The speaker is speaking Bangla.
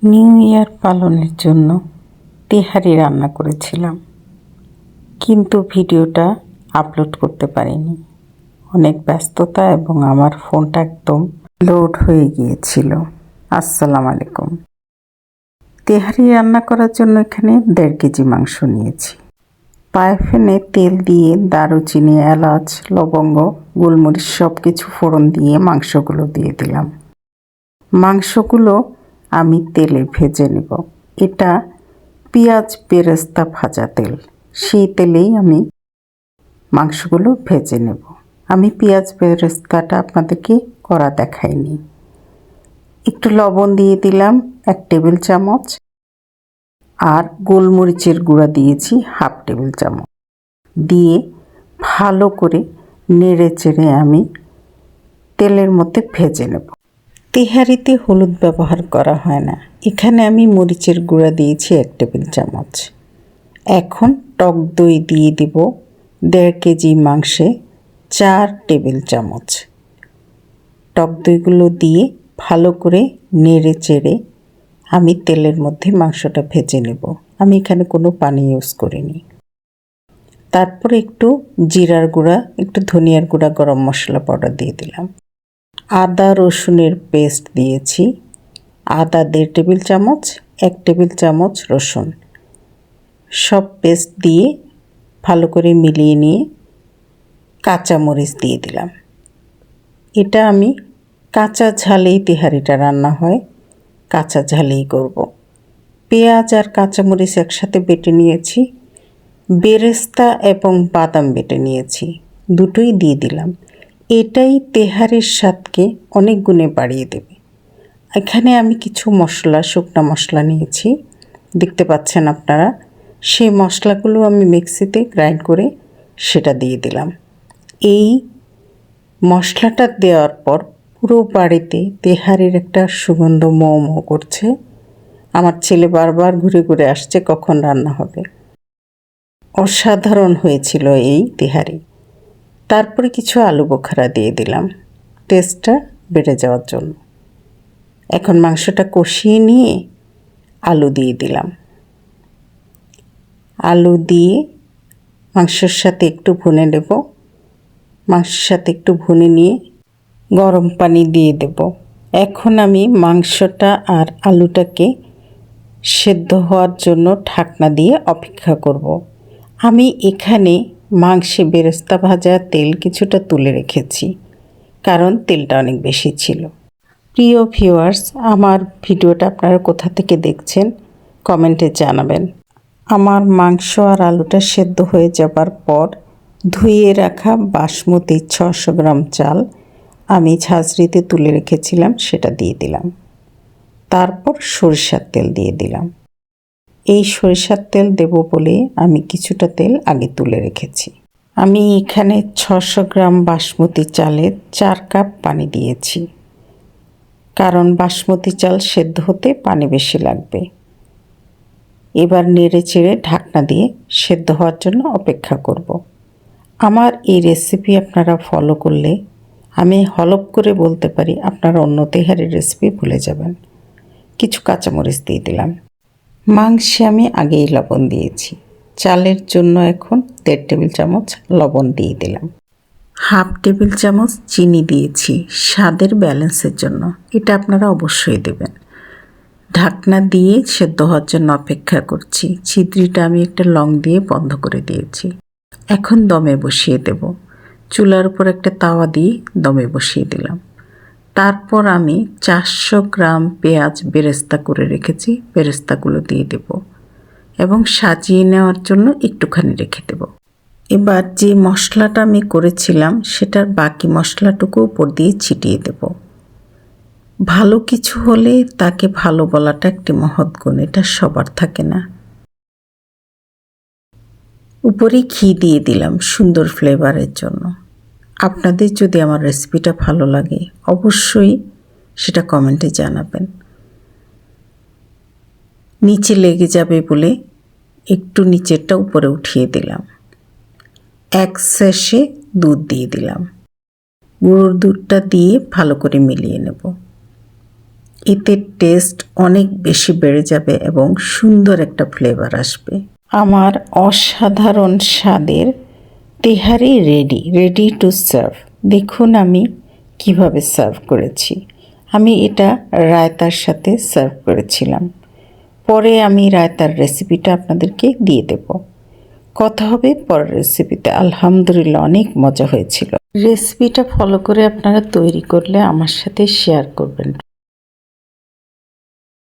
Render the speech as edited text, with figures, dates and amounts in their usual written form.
নিউ ইয়ার পালনের জন্য তেহারি রান্না করেছিলাম, কিন্তু ভিডিওটা আপলোড করতে পারিনি। অনেক ব্যস্ততা এবং আমার ফোনটা একদম লোড হয়ে গিয়েছিল। আসসালামু আলাইকুম। তেহারি রান্না করার জন্য এখানে 1.5 কেজি মাংস নিয়েছি। প্যানে তেল দিয়ে দারুচিনি, এলাচ, লবঙ্গ, গোলমরিচ সব কিছু ফোড়ন দিয়ে মাংসগুলো দিয়ে দিলাম। মাংসগুলো আমি তেলে ভেজে নেব। এটা পেঁয়াজ বেরেস্তা ভাজা তেল, সেই তেলেই আমি মাংসগুলো ভেজে নেব। আমি পেঁয়াজ বেরেস্তাটা আপনাদেরকে করা দেখাইনি। একটু লবণ দিয়ে দিলাম 1 টেবিল চামচ, আর গোলমরিচের গুঁড়া দিয়েছি 1/2 টেবিল চামচ। দিয়ে ভালো করে নেড়ে চেড়ে আমি তেলের মধ্যে ভেজে নেব। তেহারিতে হলুদ ব্যবহার করা হয় না। এখানে আমি মরিচের গুঁড়া দিয়েছি 1 টেবিল চামচ। এখন টক দই দিয়ে দিব 1.5 কেজি মাংসে 4 টেবিল চামচ। টক দইগুলো দিয়ে ভালো করে নেড়ে চেড়ে আমি তেলের মধ্যে মাংসটা ভেজে নেব। আমি এখানে কোনো পানি ইউজ করিনি। তারপরে একটু জিরার গুঁড়া, একটু ধনিয়ার গুঁড়া, গরম মশলা পাউডার দিয়ে দিলাম। আদা রসুনের পেস্ট দিয়েছি। আদা 1.5 টেবিল চামচ, 1 টেবিল চামচ রসুন, সব পেস্ট দিয়ে ভালো করে মিলিয়ে নিয়ে কাঁচামরিচ দিয়ে দিলাম। এটা আমি কাঁচা ঝালেই তেহারিটা রান্না হয়, কাঁচা ঝালেই করব। পেঁয়াজ আর কাঁচামরিচ একসাথে বেটে নিয়েছি। বেরেস্তা এবং বাদাম বেটে নিয়েছি, দুটোই দিয়ে দিলাম। এটাই তেহারির স্বাদকে অনেক গুণে বাড়িয়ে দেবে। এখানে আমি কিছু মশলা, শুকনো মশলা নিয়েছি, দেখতে পাচ্ছেন আপনারা। সেই মশলাগুলো আমি মিক্সিতে গ্রাইন্ড করে সেটা দিয়ে দিলাম। এই মশলাটা দেওয়ার পর পুরো বাড়িতে তেহারির একটা সুগন্ধ মৌ মৌ করছে। আমার ছেলে বারবার ঘুরে ঘুরে আসছে কখন রান্না হবে। অসাধারণ হয়েছিল এই তেহারি। তারপরে কিছু আলু বোখারা দিয়ে দিলাম টেস্টটা বেড়ে যাওয়ার জন্য। এখন মাংসটা কষিয়ে নিয়ে আলু দিয়ে দিলাম। আলু দিয়ে মাংসের সাথে একটু ভুনে নেব। মাংসের সাথে একটু ভুনে নিয়ে গরম পানি দিয়ে দেব। এখন আমি মাংসটা আর আলুটাকে সেদ্ধ হওয়ার জন্য ঢাকনা দিয়ে অপেক্ষা করব। আমি এখানে মাংসে বেরেস্তা ভাজা তেল কিছুটা তুলে রেখেছি, কারণ তেলটা অনেক বেশি ছিল। প্রিয় ভিউয়ার্স, আমার ভিডিওটা আপনারা কোথা থেকে দেখছেন কমেন্টে জানাবেন। আমার মাংস আর আলুটা সেদ্ধ হয়ে যাবার পর ধুয়ে রাখা বাসমতি 600 গ্রাম চাল আমি ঝাঁঝরিতে তুলে রেখেছিলাম, সেটা দিয়ে দিলাম। তারপর সরিষার তেল দিয়ে দিলাম। এই সরিষার তেল দেব বলে আমি কিছুটা তেল আগে তুলে রেখেছি। আমি এখানে 600 গ্রাম বাসমতি চালে 4 কাপ পানি দিয়েছি, কারণ বাসমতি চাল সেদ্ধ হতে পানি বেশি লাগবে। এবার নেড়ে চেড়ে ঢাকনা দিয়ে সেদ্ধ হওয়ার জন্য অপেক্ষা করব। আমার এই রেসিপি আপনারা ফলো করলে আমি হলপ করে বলতে পারি আপনারা অন্য তেহারির রেসিপি ভুলে যাবেন। কিছু কাঁচামরিচ দিয়ে দিলাম। মাংসে আমি আগেই লবণ দিয়েছি। চালের জন্য এখন 1.5 টেবিল চামচ লবণ দিয়ে দিলাম। 1/2 টেবিল চামচ চিনি দিয়েছি স্বাদের ব্যালেন্সের জন্য। এটা আপনারা অবশ্যই দেবেন। ঢাকনা দিয়ে সেদ্ধ হওয়ার জন্য অপেক্ষা করছি। ছিদ্রিটা আমি একটা লং দিয়ে বন্ধ করে দিয়েছি। এখন দমে বসিয়ে দেব। চুলার উপর একটা তাওয়া দিয়ে দমে বসিয়ে দিলাম। তারপর আমি 400 গ্রাম পেঁয়াজ বেরেস্তা করে রেখেছি, বেরেস্তাগুলো দিয়ে দেব এবং সাজিয়ে নেওয়ার জন্য একটুখানি রেখে দেব। এবার যে মশলাটা আমি করেছিলাম সেটার বাকি মশলাটুকু উপর দিয়ে ছিটিয়ে দেব। ভালো কিছু হলে তাকে ভালো বলাটা একটি মহৎ গুণ, এটা সবার থাকে না। উপরে ঘি দিয়ে দিলাম সুন্দর ফ্লেভারের জন্য। আপনাদের যদি আমার রেসিপিটা ভালো লাগে অবশ্যই সেটা কমেন্টে জানাবেন। নিচে লেগে যাবে বলে একটু নিচেরটা উপরে উঠিয়ে দিলাম। 1 স্যাশে দুধ দিয়ে দিলাম। গুঁড়োর দুধটা দিয়ে ভালো করে মিলিয়ে নেব। এতে টেস্ট অনেক বেশি বেড়ে যাবে এবং সুন্দর একটা ফ্লেভার আসবে। আমার অসাধারণ স্বাদের তেহারি রেডি টু সার্ভ। দেখুন আমি কিভাবে সার্ভ করেছি। আমি এটা রায়তার সাথে সার্ভ করেছিলাম। পরে আমি রায়তার রেসিপিটা আপনাদেরকে দিয়ে দেব। কথা হবে পরের রেসিপিতে। আলহামদুলিল্লাহ, অনেক মজা হয়েছিল। রেসিপিটা ফলো করে আপনারা তৈরি করলে আমার সাথে শেয়ার করবেন।